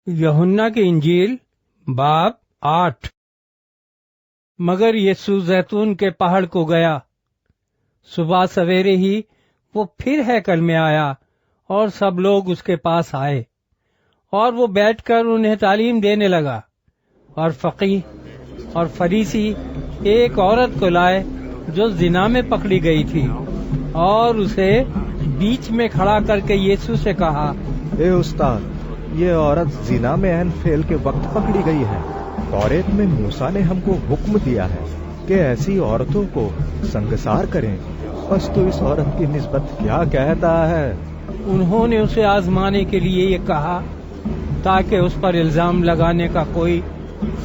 यूहन्ना की इंजील बाब 8। मगर यीशु जैतून के पहाड़ को गया। सुबह सवेरे ही वो फिर हैकल में आया और सब लोग उसके पास आए और वो बैठकर उन्हें तालीम देने लगा। और फकीह और फरीसी एक औरत को लाए जो जिना में पकड़ी गई थी और उसे बीच में खड़ा करके यीशु से कहा, ए उस्ताद, ये औरत जिना में ऐन फेल के वक्त पकड़ी गई है। तौरेत में मूसा ने हमको हुक्म दिया है कि ऐसी औरतों को संगसार करें। बस तो इस औरत की निस्बत क्या कहता है? उन्होंने उसे आजमाने के लिए ये कहा ताकि उस पर इल्जाम लगाने का कोई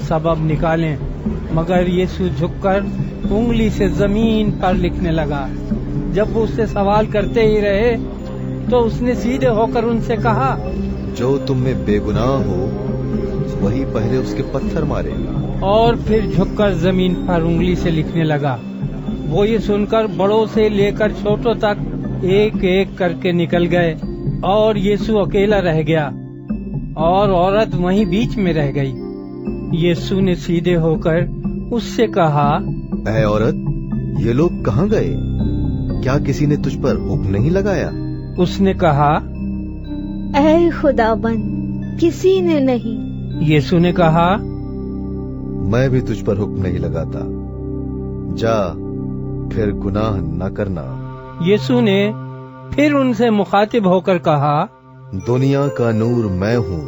सबब निकालें। मगर यीशु झुककर उंगली से जमीन पर लिखने लगा। जब वो उससे सवाल करते ही रहे तो उसने सीधे होकर उनसे कहा, जो तुम में बेगुनाह हो वही पहले उसके पत्थर मारे। और फिर झुककर जमीन पर उंगली से लिखने लगा। वो ये सुनकर बड़ों से लेकर छोटों तक एक एक करके निकल गए और यीशु अकेला रह गया और औरत वहीं बीच में रह गई। यीशु ने सीधे होकर उससे कहा, ऐ औरत, ये लोग कहाँ गए? क्या किसी ने तुझ पर हुक्म नहीं लगाया? उसने कहा, ऐ खुदाबंद, किसी ने नहीं। यीशु ने कहा, मैं भी तुझ पर हुक्म नहीं लगाता। जा, फिर गुनाह न करना। यीशु ने फिर उनसे मुखातिब होकर कहा, दुनिया का नूर मैं हूँ।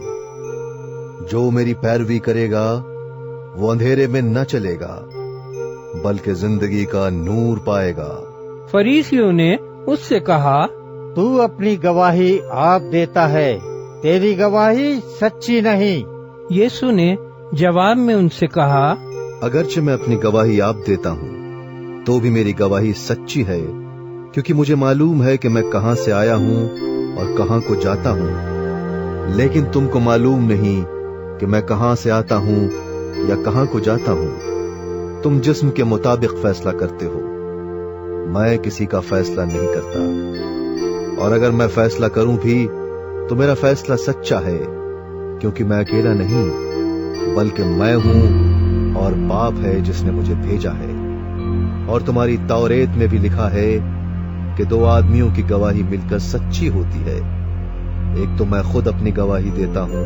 जो मेरी पैरवी करेगा वो अंधेरे में न चलेगा बल्कि जिंदगी का नूर पाएगा। फरीसियों ने उससे कहा, तू अपनी गवाही आप देता है, तेरी गवाही सच्ची नहीं। यीशु ने जवाब में उनसे कहा, अगरचे मैं अपनी गवाही आप देता हूँ तो भी मेरी गवाही सच्ची है, क्योंकि मुझे मालूम है कि मैं कहाँ से आया हूँ और कहाँ को जाता हूँ। लेकिन तुमको मालूम नहीं कि मैं कहाँ से आता हूँ या कहाँ को जाता हूँ। तुम जिस्म के मुताबिक फैसला करते हो, मैं किसी का फैसला नहीं करता। और अगर मैं फैसला करूं भी तो मेरा फैसला सच्चा है, क्योंकि मैं अकेला नहीं बल्कि मैं हूं और बाप है जिसने मुझे भेजा है। और तुम्हारी तौरेत में भी लिखा है कि दो आदमियों की गवाही मिलकर सच्ची होती है। एक तो मैं खुद अपनी गवाही देता हूं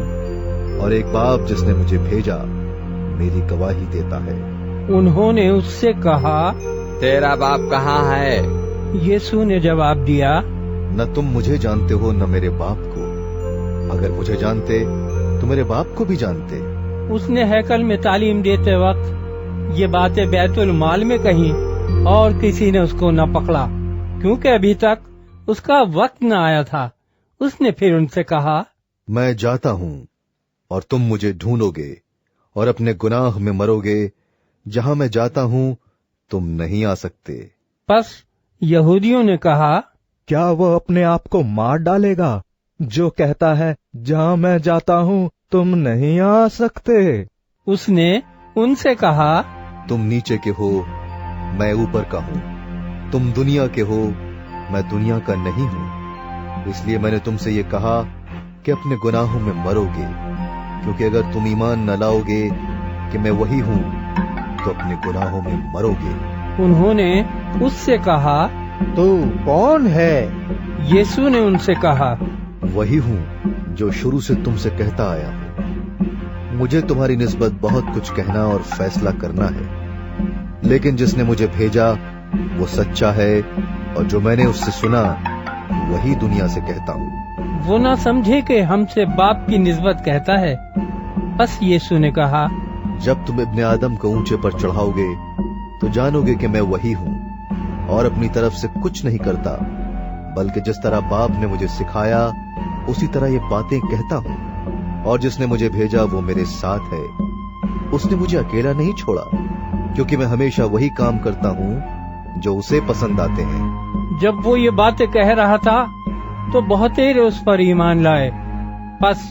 और एक बाप जिसने मुझे भेजा मेरी गवाही देता है। उन्होंने उससे कहा, तेरा बाप कहाँ है? यीशु ने जवाब दिया, न तुम मुझे जानते हो न मेरे बाप को। अगर मुझे जानते तो मेरे बाप को भी जानते। उसने हैकल में तालीम देते वक्त ये बातें बैतुल माल में कही और किसी ने उसको न पकड़ा, क्योंकि अभी तक उसका वक्त न आया था। उसने फिर उनसे कहा, मैं जाता हूँ और तुम मुझे ढूंढोगे और अपने गुनाह में मरोगे। जहाँ मैं जाता हूँ तुम नहीं आ सकते। बस यहूदियों ने कहा, क्या वो अपने आप को मार डालेगा जो कहता है जहाँ मैं जाता हूँ तुम नहीं आ सकते? उसने उनसे कहा, तुम नीचे के हो, मैं ऊपर का हूँ। तुम दुनिया के हो, मैं दुनिया का नहीं हूँ। इसलिए मैंने तुमसे ये कहा कि अपने गुनाहों में मरोगे, क्योंकि अगर तुम ईमान न लाओगे कि मैं वही हूँ तो अपने गुनाहों में मरोगे। उन्होंने उससे कहा, तू कौन है? यीशु ने उनसे कहा, वही हूँ जो शुरू से तुमसे कहता आया हूँ। मुझे तुम्हारी निस्बत बहुत कुछ कहना और फैसला करना है, लेकिन जिसने मुझे भेजा वो सच्चा है और जो मैंने उससे सुना वही दुनिया से कहता हूँ। वो ना समझे कि हमसे बाप की निस्बत कहता है। बस यीशु ने कहा, जब तुम इब्ने आदम को ऊंचे पर चढ़ाओगे तो जानोगे कि मैं वही हूँ और अपनी तरफ से कुछ नहीं करता, बल्कि जिस तरह बाप ने मुझे सिखाया उसी तरह ये बातें कहता हूँ। और जिसने मुझे भेजा वो मेरे साथ है। उसने मुझे अकेला नहीं छोड़ा, क्योंकि मैं हमेशा वही काम करता हूँ जो उसे पसंद आते हैं। जब वो ये बातें कह रहा था तो बहुतेरे उस पर ईमान लाए। बस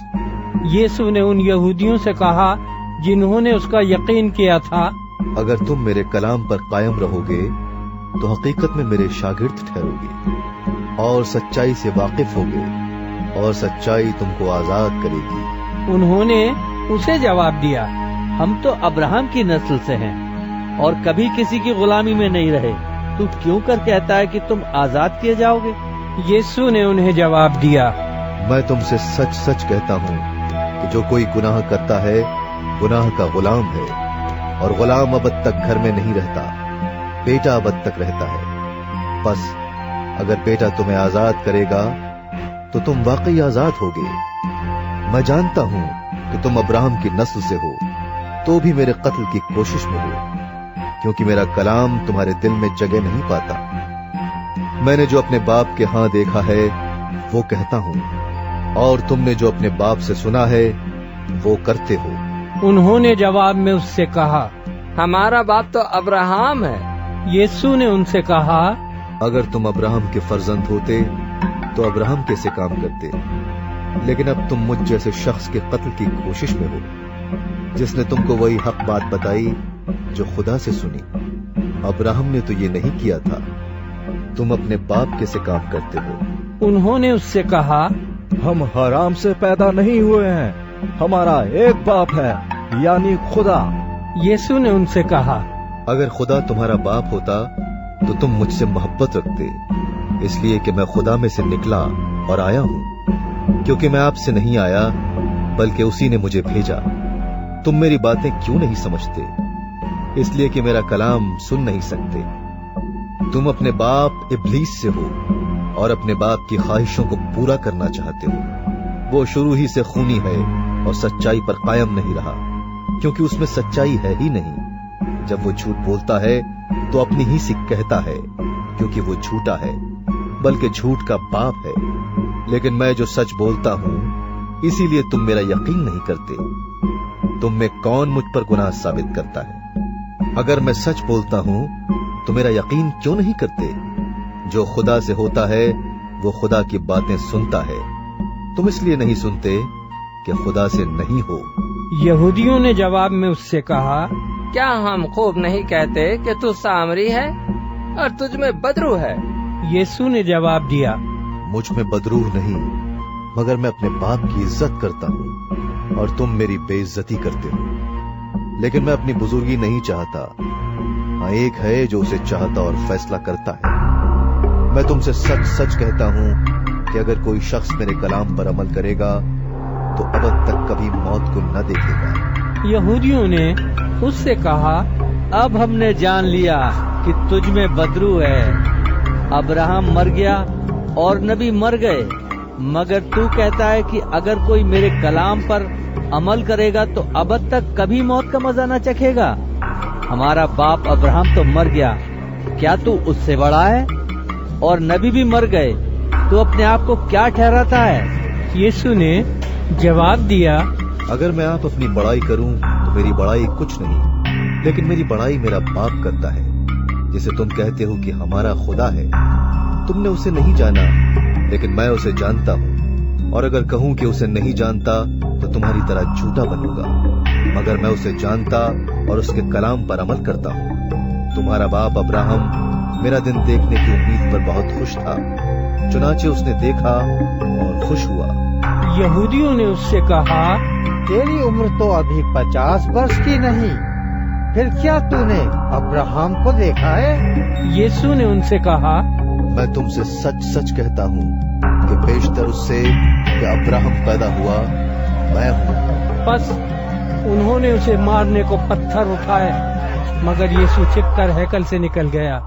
यीशु ने उन यहूदियों से कहा जिन्होंने उसका यकीन किया था, अगर तुम मेरे कलाम पर कायम रहोगे तो हकीकत में मेरे शागिर्द ठहरोगे और सच्चाई से वाकिफ होगे और सच्चाई तुमको आजाद करेगी। انہوں نے اسے جواب دیا، ہم تو ابراہم کی نسل سے ہیں اور کبھی کسی کی غلامی میں نہیں رہے، تو کیوں کر کہتا ہے کہ تم آزاد کیے جاؤ گے؟ یسوع نے انہیں جواب دیا، میں تم سے سچ سچ کہتا ہوں کہ جو کوئی گناہ کرتا ہے گناہ کا غلام ہے، اور غلام ابد تک گھر میں نہیں رہتا، بیٹا ابد تک رہتا ہے۔ بس اگر بیٹا تمہیں آزاد کرے گا تو تم واقعی آزاد ہوگے۔ میں جانتا ہوں کہ تم ابراہم کی نسل سے ہو، تو بھی میرے قتل کی کوشش میں ہو، کیونکہ میرا کلام تمہارے دل میں جگہ نہیں پاتا۔ میں نے جو اپنے باپ کے ہاں دیکھا ہے وہ کہتا ہوں، اور تم نے جو اپنے باپ سے سنا ہے وہ کرتے ہو۔ انہوں نے جواب میں اس سے کہا، ہمارا باپ تو ابراہم ہے۔ یسوع نے ان سے کہا، اگر تم ابراہم کے فرزند ہوتے تو ابراہم کیسے کام کرتے؟ لیکن اب تم مجھ جیسے شخص کے قتل کی کوشش میں ہو، جس نے تم کو وہی حق بات بتائی جو خدا سے سنی۔ ابراہم نے تو یہ نہیں کیا تھا، تم اپنے باپ کیسے کام کرتے ہو؟ انہوں نے اس سے کہا، ہم حرام سے پیدا نہیں ہوئے ہیں، ہمارا ایک باپ ہے، یعنی خدا۔ یسوع نے ان سے کہا، اگر خدا تمہارا باپ ہوتا تو تم مجھ سے محبت رکھتے، اس لیے کہ میں خدا میں سے نکلا اور آیا ہوں، کیونکہ میں آپ سے نہیں آیا بلکہ اسی نے مجھے بھیجا۔ تم میری باتیں کیوں نہیں سمجھتے؟ اس لیے کہ میرا کلام سن نہیں سکتے۔ تم اپنے باپ ابلیس سے ہو اور اپنے باپ کی خواہشوں کو پورا کرنا چاہتے ہو۔ وہ شروع ہی سے خونی ہے اور سچائی پر قائم نہیں رہا، کیونکہ اس میں سچائی ہے ہی نہیں۔ جب وہ جھوٹ بولتا ہے تو اپنی ہی سے کہتا ہے، کیونکہ وہ جھوٹا ہے، بلکہ جھوٹ کا باپ ہے۔ لیکن میں جو سچ بولتا ہوں اسی لیے تم میرا یقین نہیں کرتے۔ تم میں کون مجھ پر گناہ ثابت کرتا ہے؟ اگر میں سچ بولتا ہوں تو میرا یقین کیوں نہیں کرتے؟ جو خدا سے ہوتا ہے وہ خدا کی باتیں سنتا ہے، تم اس لیے نہیں سنتے کہ خدا سے نہیں ہو۔ یہودیوں نے جواب میں اس سے کہا، کیا ہم خوب نہیں کہتے کہ تو سامری ہے اور تجھ میں بدرو ہے؟ یسوع نے جواب دیا، مجھ میں بدروح نہیں، مگر میں اپنے باپ کی عزت کرتا ہوں اور تم میری بے عزتی کرتے ہو۔ لیکن میں اپنی بزرگی نہیں چاہتا، ہاں ایک ہے جو اسے چاہتا اور فیصلہ کرتا ہے۔ میں تم سے سچ سچ کہتا ہوں کہ اگر کوئی شخص میرے کلام پر عمل کرے گا تو ابد تک کبھی موت کو نہ دیکھے گا۔ یہودیوں نے اس سے کہا، اب ہم نے جان لیا کہ تجھ میں بدرو ہے۔ ابراہم مر گیا اور نبی مر گئے، مگر تو کہتا ہے کہ اگر کوئی میرے کلام پر عمل کرے گا تو ابد تک کبھی موت کا مزہ نہ چکھے گا۔ ہمارا باپ ابراہم تو مر گیا، کیا تو اس سے بڑا ہے؟ اور نبی بھی مر گئے، تو اپنے آپ کو کیا ٹھہراتا ہے؟ یسوع نے جواب دیا، اگر میں آپ اپنی بڑائی کروں تو میری بڑائی کچھ نہیں، لیکن میری بڑائی میرا باپ کرتا ہے، جسے تم کہتے ہو کہ ہمارا خدا ہے۔ تم نے اسے نہیں جانا، لیکن میں اسے جانتا ہوں، اور اگر کہوں کہ اسے نہیں جانتا تو تمہاری طرح جھوٹا بنوں گا، مگر میں اسے جانتا اور اس کے کلام پر عمل کرتا ہوں۔ تمہارا باپ ابراہم میرا دن دیکھنے کی امید پر بہت خوش تھا، چنانچہ اس نے دیکھا اور خوش ہوا۔ یہودیوں نے اس سے کہا، تیری عمر تو ابھی 50 برس کی نہیں، پھر کیا تو نے ابراہم کو دیکھا ہے؟ یسوع نے ان سے کہا، میں تم سے سچ سچ کہتا ہوں کہ بیشتر اس سے کہ ابراہم پیدا ہوا میں ہوں۔ پس انہوں نے اسے مارنے کو پتھر اٹھائے، مگر یسوع چھپ کر ہیکل سے نکل گیا۔